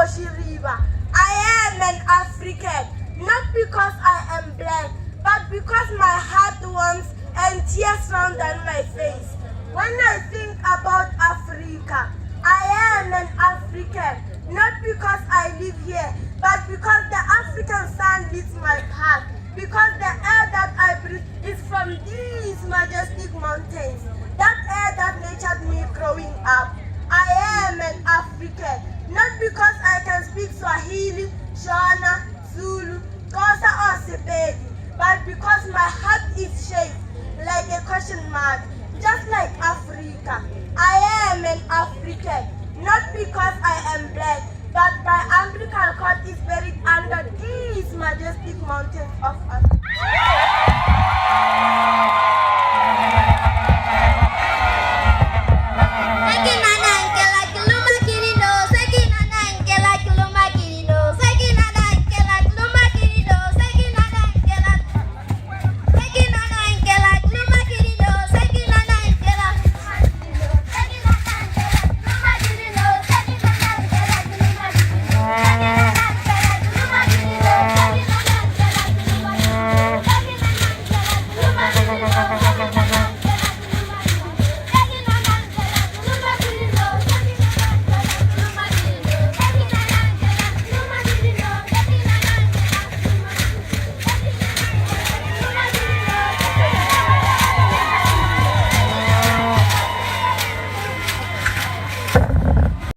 Ocean River. I am an African, not because I am black, but because my heart warms and tears run down my face. When I think about Africa, I am an African, not because I live here, but because the African sun beats my heart, because the air that I breathe is from these majestic mountains, that air that nurtured me growing up. I am an African, not because I can speak Swahili, Shona, Zulu, Xhosa or Sepedi, but because my heart is shaped like a question mark, just like Africa. I am an African, not because I am black, but my umbilical cord is buried under these majestic mountains of Africa.